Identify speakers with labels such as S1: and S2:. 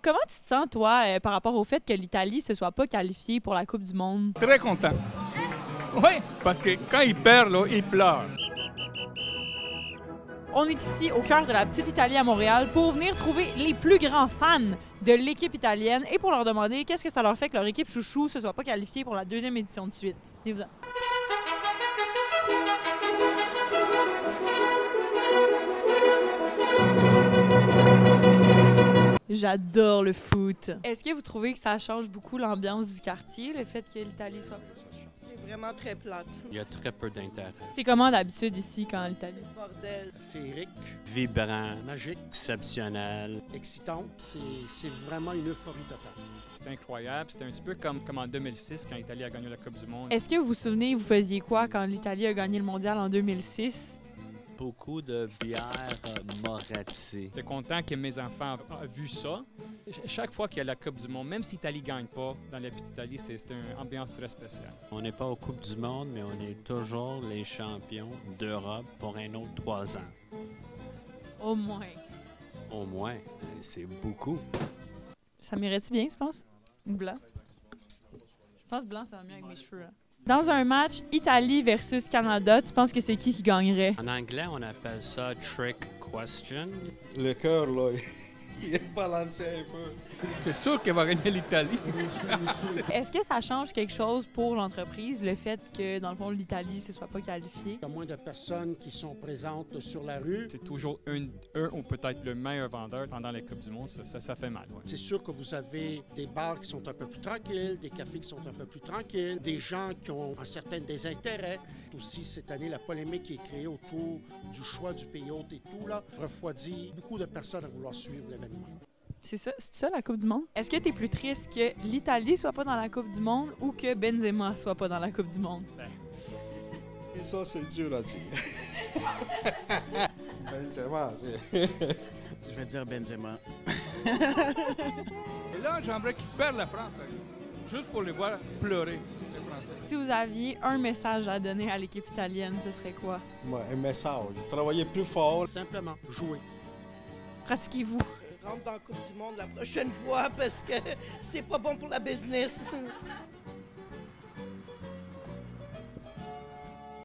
S1: Comment tu te sens, toi, par rapport au fait que l'Italie se soit pas qualifiée pour la Coupe du Monde?
S2: Très content. Oui, parce que quand il perd, là, il pleure.
S1: On est ici au cœur de la petite Italie à Montréal pour venir trouver les plus grands fans de l'équipe italienne et pour leur demander qu'est-ce que ça leur fait que leur équipe chouchou se soit pas qualifiée pour la deuxième édition de suite. Venez-vous-en. J'adore le foot. Est-ce que vous trouvez que ça change beaucoup l'ambiance du quartier, le fait que l'Italie soit...
S3: C'est vraiment très plate.
S4: Il y a très peu d'intérêt.
S1: C'est comment d'habitude ici quand l'Italie...
S3: Bordel.
S5: Féerique,
S4: Vibrant,
S5: magique,
S4: exceptionnel.
S5: excitant. C'est vraiment une euphorie totale.
S2: C'est incroyable. C'était un petit peu comme en 2006 quand l'Italie a gagné la Coupe du Monde.
S1: Est-ce que vous vous souvenez, vous faisiez quoi quand l'Italie a gagné le mondial en 2006?
S4: Beaucoup de bières Moretti.
S2: J'étais content que mes enfants aient vu ça. Chaque fois qu'il y a la Coupe du Monde, même si l'Italie ne gagne pas dans la petite Italie, c'est une ambiance très spéciale.
S4: On n'est pas aux Coupes du Monde, mais on est toujours les champions d'Europe pour un autre 3 ans.
S1: Au moins.
S4: Au moins, c'est beaucoup.
S1: Ça m'irait-tu bien, tu penses? Ou blanc? Je pense blanc, ça va mieux avec mes cheveux. Là. Dans un match Italie versus Canada, tu penses que c'est qui gagnerait?
S4: En anglais, on appelle ça trick question.
S6: Le cœur, là, il est balancé un peu.
S2: C'est sûr qu'elle va gagner l'Italie.
S1: Est-ce que ça change quelque chose pour l'entreprise, le fait que, dans le fond, l'Italie ne se soit pas qualifiée?
S5: Il y a moins de personnes qui sont présentes sur la rue.
S2: C'est toujours un ou peut-être le meilleur vendeur pendant les Coupes du Monde. Ça fait mal. Ouais.
S5: C'est sûr que vous avez des bars qui sont un peu plus tranquilles, des cafés qui sont un peu plus tranquilles, des gens qui ont un certain désintérêt. Aussi, cette année, la polémique qui est créée autour du choix du pays hôte et tout, là, refroidit beaucoup de personnes à vouloir suivre l'événement.
S1: C'est ça la Coupe du Monde? Est-ce que tu es plus triste que l'Italie soit pas dans la Coupe du Monde ou que Benzema soit pas dans la Coupe du Monde?
S6: Et ça, c'est dur à dire. Benzema, c'est...
S5: Je vais dire Benzema.
S2: Et là, j'aimerais qu'ils perdent la France, juste pour les voir pleurer, les Français.
S1: Si vous aviez un message à donner à l'équipe italienne, ce serait quoi?
S6: Moi, un message. Travailler plus fort.
S5: Simplement, jouer.
S1: Pratiquez-vous.
S3: Je rentre dans la Coupe du Monde la prochaine fois parce que c'est pas bon pour la business.